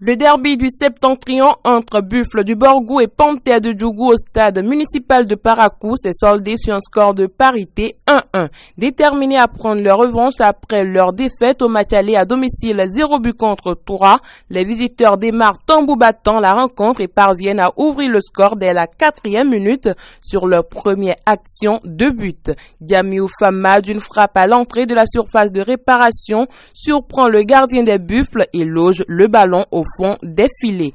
Le derby du Septentrion entre Buffle du Borgou et Panthère de Djougou au stade municipal de Parakou s'est soldé sur un score de parité 1-1. Déterminés à prendre leur revanche après leur défaite au match aller à domicile 0 but contre 3, les visiteurs démarrent tambour battant la rencontre et parviennent à ouvrir le score dès la 4e minute sur leur première action de but. Diamiou Fama d'une frappe à l'entrée de la surface de réparation surprend le gardien des Buffles et loge le ballon au fond des filets.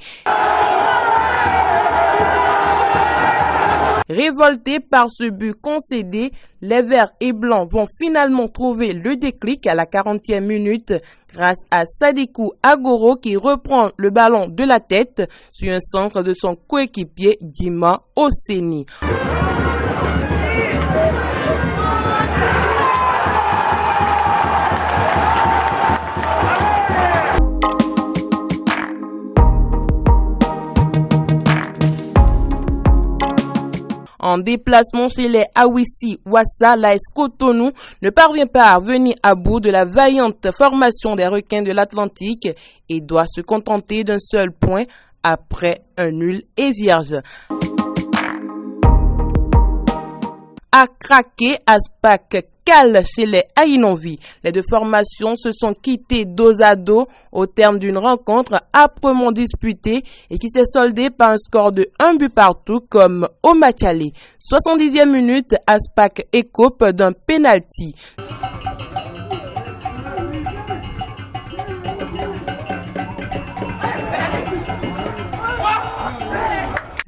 Révoltés par ce but concédé, les Verts et Blancs vont finalement trouver le déclic à la 40e minute grâce à Sadikou Agoro qui reprend le ballon de la tête sur un centre de son coéquipier Dima Oseni. En déplacement chez les Awissi Wassa, l'AS Cotonou ne parvient pas à venir à bout de la vaillante formation des requins de l'Atlantique et doit se contenter d'un seul point après un nul et vierge. A craqué, Aspac cale chez les Aïnonvi. Les deux formations se sont quittées dos à dos au terme d'une rencontre âprement disputée et qui s'est soldée par un score de 1 but partout comme au match aller. 70e minute, Aspac écope d'un penalty.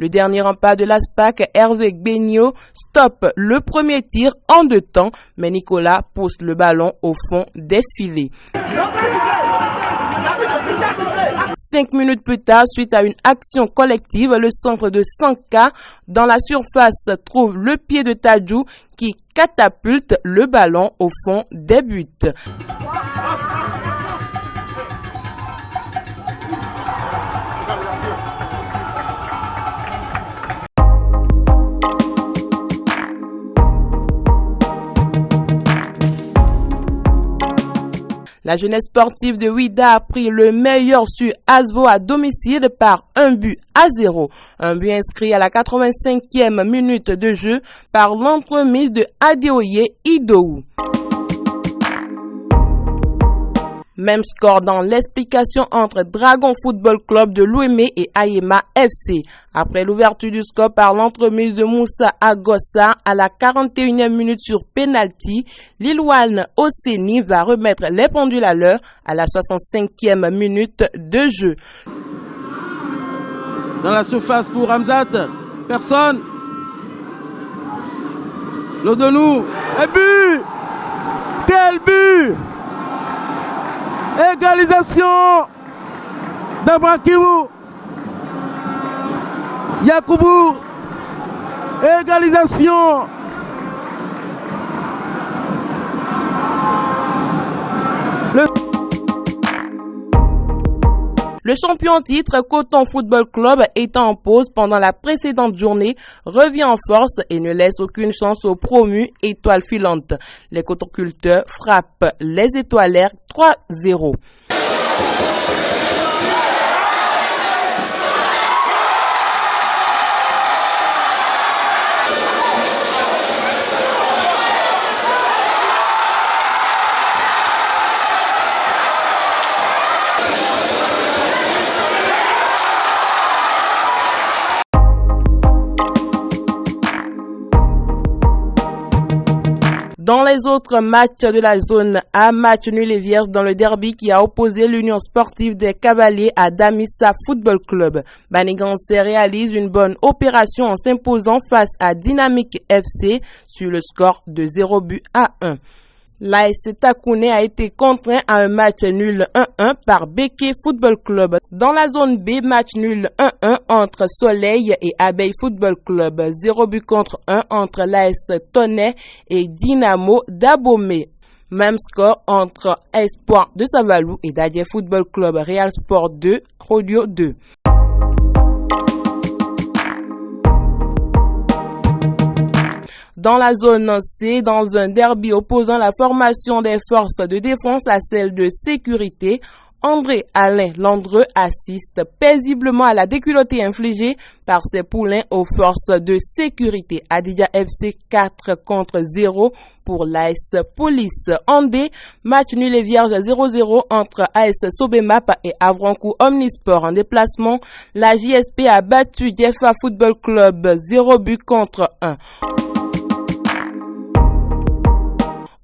Le dernier rempart de l'Aspac, Hervé Gbegno, stoppe le premier tir en 2 temps, mais Nicolas pousse le ballon au fond des filets. 5 minutes plus tard, suite à une action collective, le centre de Sanka dans la surface trouve le pied de Tadjou qui catapulte le ballon au fond des buts. La jeunesse sportive de Ouida a pris le meilleur sur Asvo à domicile par 1 but à 0. Un but inscrit à la 85e minute de jeu par l'entremise de Adeoye Idou. Même score dans l'explication entre Dragon Football Club de Louémé et Ayema FC. Après l'ouverture du score par l'entremise de Moussa Agossa à la 41e minute sur penalty, Lilouane Oseni va remettre les pendules à l'heure à la 65e minute de jeu. Dans la surface pour Ramzat, personne. L'Odonou, un but! Quel but! Égalisation d'Abrakibou. Yakoubou. Égalisation. Le champion en titre, Coton Football Club, étant en pause pendant la précédente journée, revient en force et ne laisse aucune chance aux promus étoiles filantes. Les cotonculteurs frappent les étoilères 3-0. Dans les autres matchs de la zone A, match nul et vierge dans le derby qui a opposé l'Union sportive des Cavaliers à Damissa Football Club. Banigansé réalise une bonne opération en s'imposant face à Dynamique FC sur le score de 0 but à 1. L'AS Takouné a été contraint à un match nul 1-1 par Beke Football Club. Dans la zone B, match nul 1-1 entre Soleil et Abeille Football Club. 0 but contre 1 entre l'AS Tonnet et Dynamo d'Abomey. Même score entre Espoir de Savalou et Dadje Football Club. Real Sport 2, Rodio 2. Dans la zone C, dans un derby opposant la formation des forces de défense à celle de sécurité, André Alain Landreux assiste paisiblement à la déculottée infligée par ses poulains aux forces de sécurité. Adidja FC 4-0 pour l'AS Police. Andé, match nul et vierge 0-0 entre AS Sobemap et Avrancourt Omnisport en déplacement. La JSP a battu Diefa Football Club 0 but contre 1.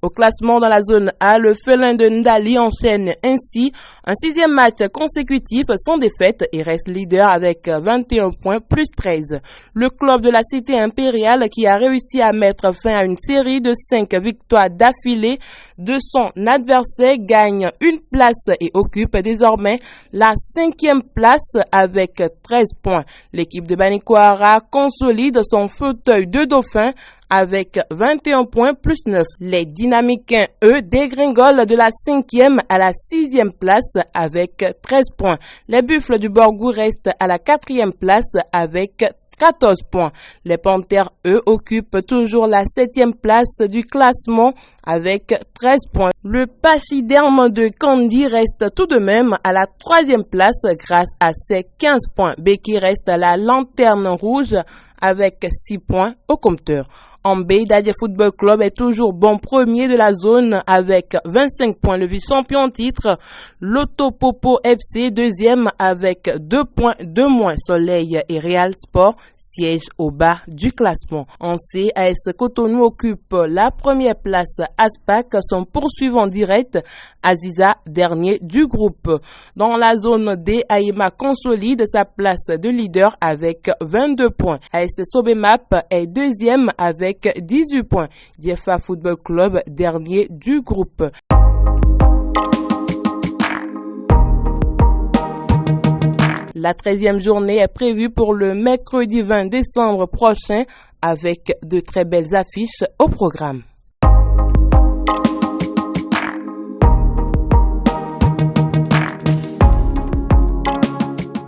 Au classement dans la zone A, le félin de Ndali enchaîne ainsi un 6e match consécutif sans défaite et reste leader avec 21 points plus 13. Le club de la cité impériale qui a réussi à mettre fin à une série de 5 victoires d'affilée de son adversaire gagne une place et occupe désormais la 5e place avec 13 points. L'équipe de Banikwara consolide son fauteuil de dauphin avec 21 points plus 9. Les Dynamicains, eux, dégringolent de la 5e à la 6e place avec 13 points. Les Buffles du Borgou restent à la 4e place avec 14 points. Les Panthères, eux, occupent toujours la 7e place du classement avec 13 points. Le Pachyderme de Candy reste tout de même à la 3e place grâce à ses 15 points. Beki reste à la lanterne rouge avec 6 points au compteur. Ambé Dadje Football Club est toujours bon premier de la zone avec 25 points. Le vice-champion en titre, Lotopopo FC, deuxième avec 2 points de moins. Soleil et Real Sport siègent au bas du classement. En C, AS Cotonou occupe la première place. Aspac, son poursuivant direct. Aziza, dernier du groupe. Dans la zone D, Aïma consolide sa place de leader avec 22 points. AS Sobemap est deuxième avec 18 points. Diefa Football Club, dernier du groupe. La 13e journée est prévue pour le mercredi 20 décembre prochain avec de très belles affiches au programme.